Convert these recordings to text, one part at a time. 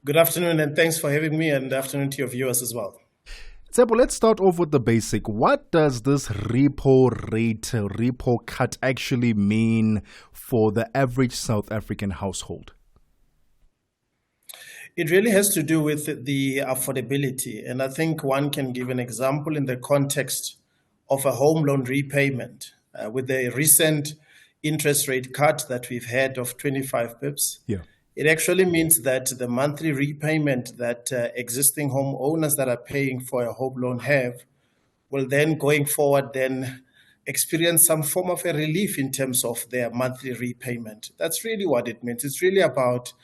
Good afternoon, and thanks for having me, and afternoon to your viewers as well. Tshepo, let's start off with the basic. What does this repo cut actually mean for the average South African household? It really has to do with the affordability, and I think one can give an example in the context of a home loan repayment. With the recent interest rate cut that we've had of 25 pips, Yeah. it actually means that the monthly repayment that existing homeowners that are paying for a home loan have will then going forward then experience some form of a relief in terms of their monthly repayment. That's really what it means. It's really about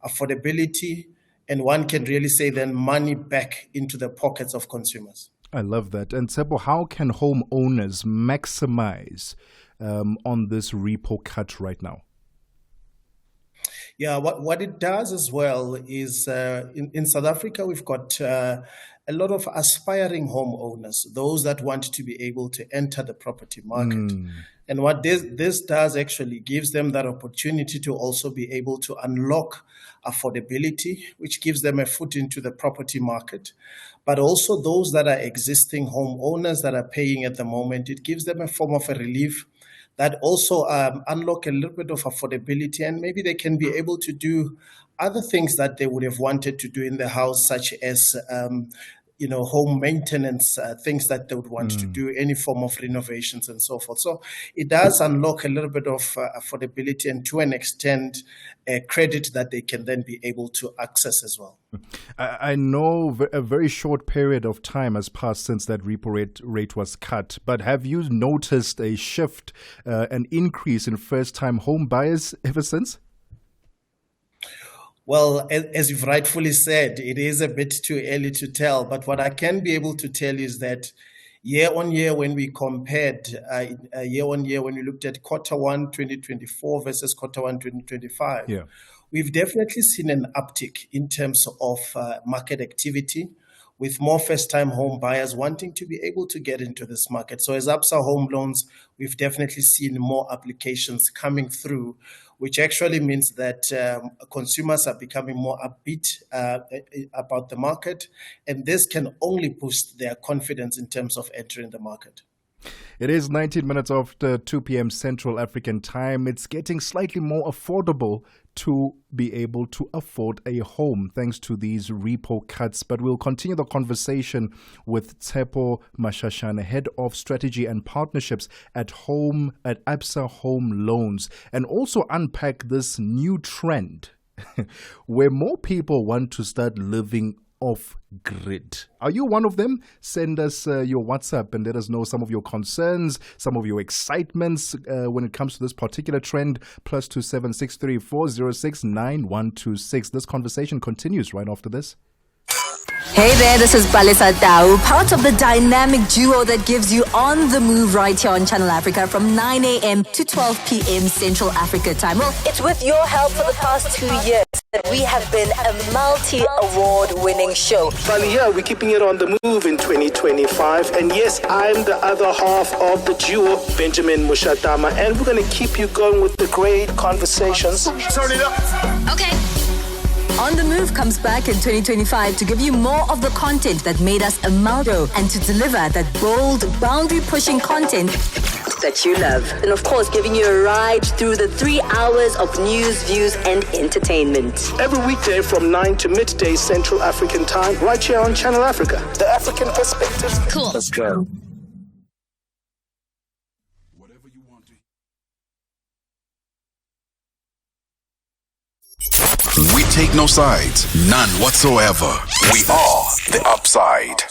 affordability, and one can really say then money back into the pockets of consumers. I love that. And Tshepo, how can homeowners maximize on this repo cut right now? Yeah, what it does as well is in South Africa, we've got a lot of aspiring homeowners, those that want to be able to enter the property market. And what this does actually gives them that opportunity to also be able to unlock affordability, which gives them a foot into the property market. But also those that are existing homeowners that are paying at the moment, it gives them a form of a relief that also unlock a little bit of affordability, and maybe they can be able to do other things that they would have wanted to do in the house, such as home maintenance, things that they would want to do, any form of renovations and so forth. So it does unlock a little bit of affordability, and to an extent, credit that they can then be able to access as well. I know a very short period of time has passed since that repo rate was cut, but have you noticed a shift, an increase in first-time home buyers ever since? Well, as you've rightfully said, it is a bit too early to tell. But what I can be able to tell is that year on year, when we compared year on year, when we looked at Q1 2024 versus Q1 2025, we've definitely seen an uptick in terms of market activity, with more first-time home buyers wanting to be able to get into this market. So as Absa Home Loans, we've definitely seen more applications coming through, which actually means that consumers are becoming more upbeat about the market, and this can only boost their confidence in terms of entering the market. It is 19 minutes after 2 p.m. Central African time. It's getting slightly more affordable to be able to afford a home thanks to these repo cuts. But we'll continue the conversation with Tshepo Mashashane, Head of Strategy and Partnerships at Absa Home Loans, and also unpack this new trend where more people want to start living off grid. Are you one of them? Send us your WhatsApp and let us know some of your concerns, some of your excitements when it comes to this particular trend. +276 406 9126. This conversation continues right after this. Hey there, this is Palisa Tau, part of the dynamic duo that gives you on the move right here on Channel Africa from 9 a.m. to 12 p.m. Central Africa time. Well, it's with your help for the past 2 years that we have been a multi-award winning show. Finally, yeah, we're keeping it on the move in 2025. And yes, I'm the other half of the duo, Benjamin Mushatama, and we're going to keep you going with the great conversations. Turn it up. Okay. On the Move comes back in 2025 to give you more of the content that made us a Maldo and to deliver that bold, boundary-pushing content that you love. And of course, giving you a ride through the 3 hours of news, views, and entertainment. Every weekday from 9 to midday Central African time, right here on Channel Africa. The African perspective. Cool. Let's go. We take no sides, none whatsoever. We are the upside.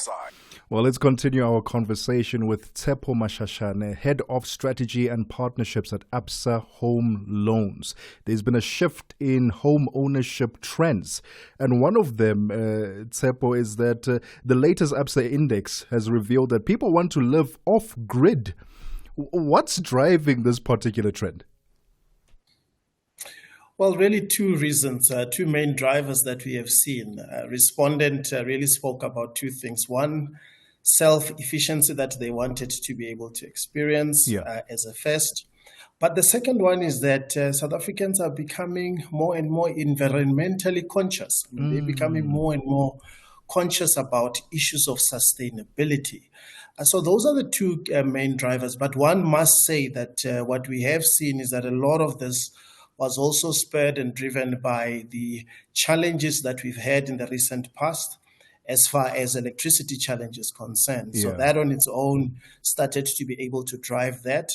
Well, let's continue our conversation with Tshepo Mashashane, Head of Strategy and Partnerships at Absa Home Loans. There's been a shift in home ownership trends. And one of them, Tshepo, is that the latest Absa index has revealed that people want to live off-grid. What's driving this particular trend? Well, really two reasons, two main drivers that we have seen. Respondent really spoke about two things. One, self-efficiency that they wanted to be able to experience as a first. But the second one is that South Africans are becoming more and more environmentally conscious. I mean, they're becoming more and more conscious about issues of sustainability. So those are the two main drivers. But one must say that what we have seen is that a lot of this was also spurred and driven by the challenges that we've had in the recent past as far as electricity challenges concerned. So Yeah. that on its own started to be able to drive that,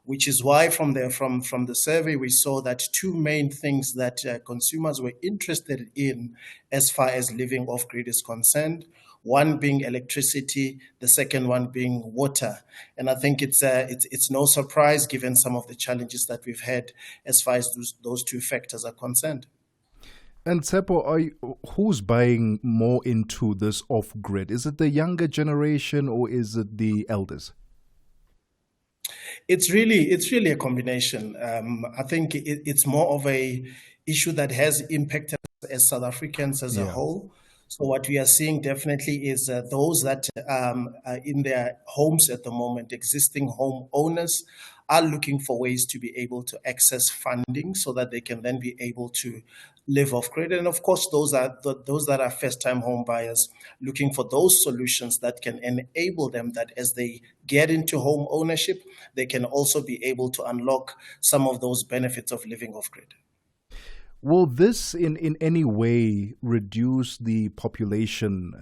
which is why from the survey we saw that two main things that consumers were interested in as far as living off grid is concerned. One being electricity, the second one being water, and I think it's no surprise given some of the challenges that we've had as far as those two factors are concerned. And Tshepo, who's buying more into this off-grid? Is it the younger generation or is it the elders? It's really a combination. I think it's more of a issue that has impacted us as South Africans as a whole. So what we are seeing definitely is those that are in their homes at the moment, existing home owners, are looking for ways to be able to access funding so that they can then be able to live off grid. And of course, those that are first-time home buyers looking for those solutions that can enable them that as they get into home ownership, they can also be able to unlock some of those benefits of living off grid. Will this in any way reduce the population,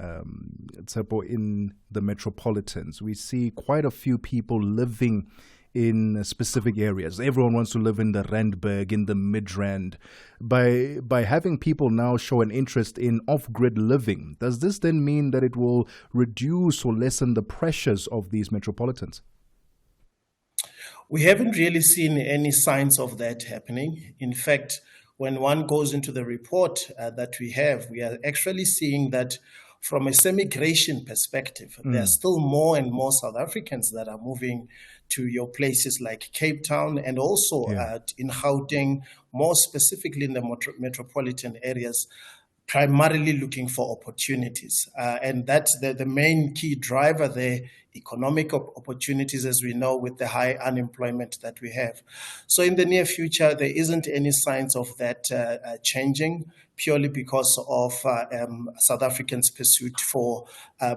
Tshepo, in the metropolitans? We see quite a few people living in specific areas. Everyone wants to live in the Randburg, in the Midrand. By having people now show an interest in off-grid living, does this then mean that it will reduce or lessen the pressures of these metropolitans? We haven't really seen any signs of that happening. In fact, when one goes into the report that we are actually seeing that from a semigration perspective, there are still more and more South Africans that are moving to your places like Cape Town and also in Gauteng, more specifically in the metropolitan areas, primarily looking for opportunities. And that's the main key driver there, economic opportunities, as we know, with the high unemployment that we have. So in the near future, there isn't any signs of that changing, purely because of South Africans' pursuit for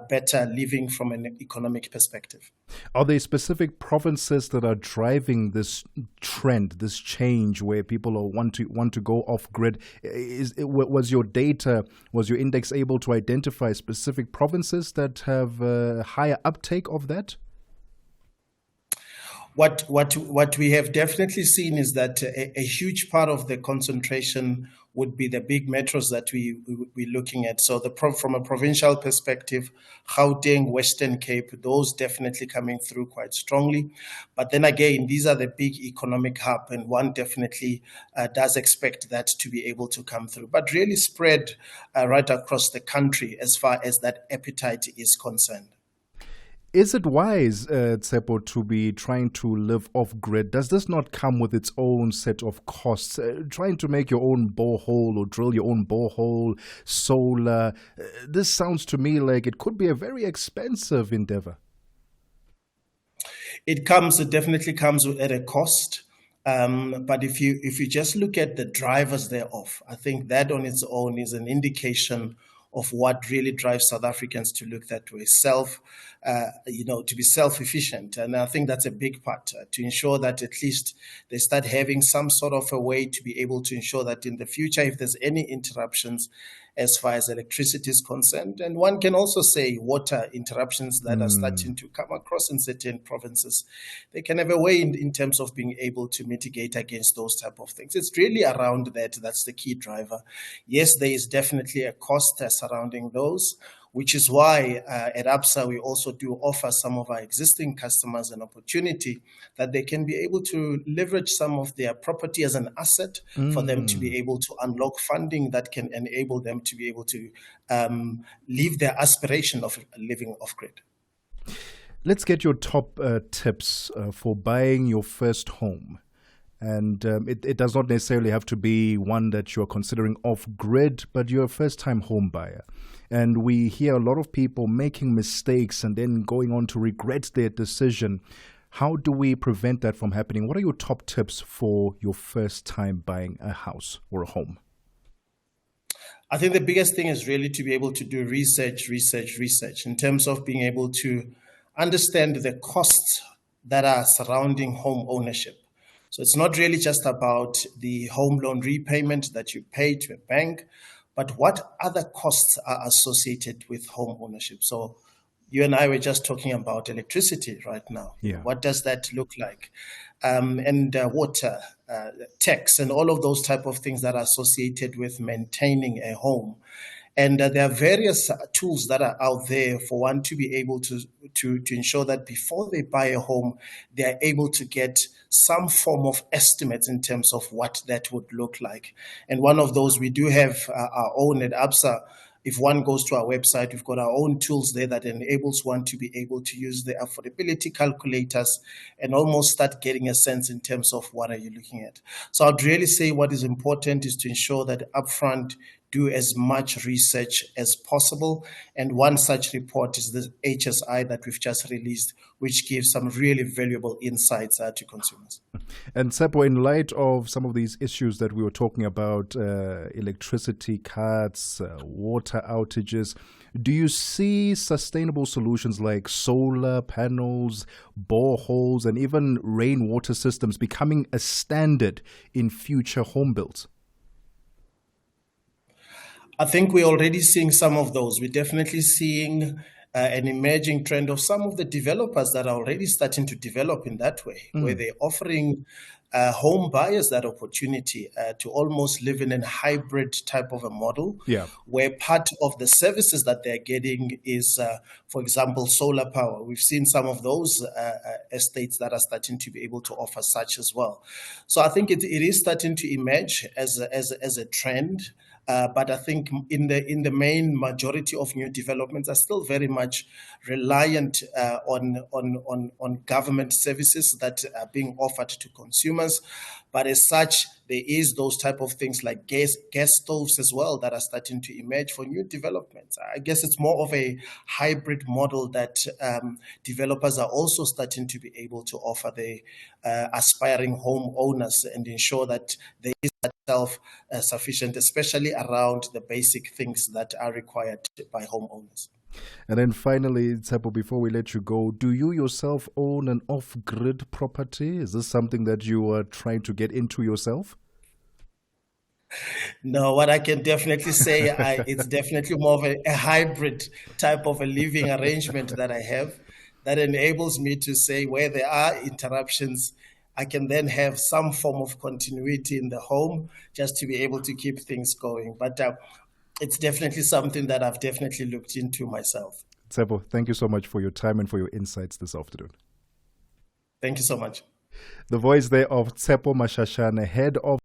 better living from an economic perspective. Are there specific provinces that are driving this trend, this change, where people want to go off grid? Was your index able to identify specific provinces that have higher uptake of that? What we have definitely seen is that a huge part of the concentration would be the big metros that we're looking at. So from a provincial perspective, Gauteng, Western Cape, those definitely coming through quite strongly. But then again, these are the big economic hub, and one definitely does expect that to be able to come through. But really spread right across the country as far as that appetite is concerned. Is it wise, Tshepo, to be trying to live off-grid? Does this not come with its own set of costs? Trying to make your own borehole or drill your own borehole, solar, this sounds to me like it could be a very expensive endeavor. It definitely comes at a cost. But if you just look at the drivers thereof, I think that on its own is an indication of what really drives South Africans to look that way, to be self-efficient. And I think that's a big part, to ensure that at least they start having some sort of a way to be able to ensure that in the future, if there's any interruptions as far as electricity is concerned, and one can also say water interruptions that are starting to come across in certain provinces, they can have a way in terms of being able to mitigate against those type of things. It's really around that. That's the key driver. Yes, there is definitely a cost surrounding those, which is why at Absa we also do offer some of our existing customers an opportunity that they can be able to leverage some of their property as an asset for them to be able to unlock funding that can enable them to be able to live their aspiration of living off-grid. Let's get your top tips for buying your first home. And it does not necessarily have to be one that you're considering off-grid, but you're a first-time home buyer. And we hear a lot of people making mistakes and then going on to regret their decision. How do we prevent that from happening? What are your top tips for your first time buying a house or a home? I think the biggest thing is really to be able to do research in terms of being able to understand the costs that are surrounding home ownership. So it's not really just about the home loan repayment that you pay to a bank, but what other costs are associated with home ownership. So you and I were just talking about electricity right now. Yeah. What does that look like? And water, tax, and all of those type of things that are associated with maintaining a home. And there are various tools that are out there for one to be able to ensure that before they buy a home, they are able to get some form of estimates in terms of what that would look like. And one of those we do have our own at Absa. If one goes to our website, we've got our own tools there that enables one to be able to use the affordability calculators and almost start getting a sense in terms of what are you looking at. So I'd really say what is important is to ensure that upfront do as much research as possible. And one such report is the HSI that we've just released, which gives some really valuable insights to consumers. And Tshepo, in light of some of these issues that we were talking about, electricity cuts, water outages, do you see sustainable solutions like solar panels, boreholes, and even rainwater systems becoming a standard in future home builds? I think we're already seeing some of those. We're definitely seeing an emerging trend of some of the developers that are already starting to develop in that way, where they're offering home buyers that opportunity to almost live in a hybrid type of a model, where part of the services that they're getting is, for example, solar power. We've seen some of those estates that are starting to be able to offer such as well. So I think it is starting to emerge as a trend. But I think in the main majority of new developments are still very much reliant on government services that are being offered to consumers. But as such, there is those type of things like gas stoves as well that are starting to emerge for new developments. I guess it's more of a hybrid model that developers are also starting to be able to offer the aspiring home owners and ensure that there is that self-sufficient, especially around the basic things that are required by homeowners. And then finally, Tshepo, before we let you go, do you yourself own an off-grid property? Is this something that you are trying to get into yourself? No, what I can definitely say, it's definitely more of a hybrid type of a living arrangement that I have that enables me to say where there are interruptions, I can then have some form of continuity in the home just to be able to keep things going. But it's definitely something that I've definitely looked into myself. Tshepo, thank you so much for your time and for your insights this afternoon. Thank you so much. The voice there of Tshepo Mashashane, head of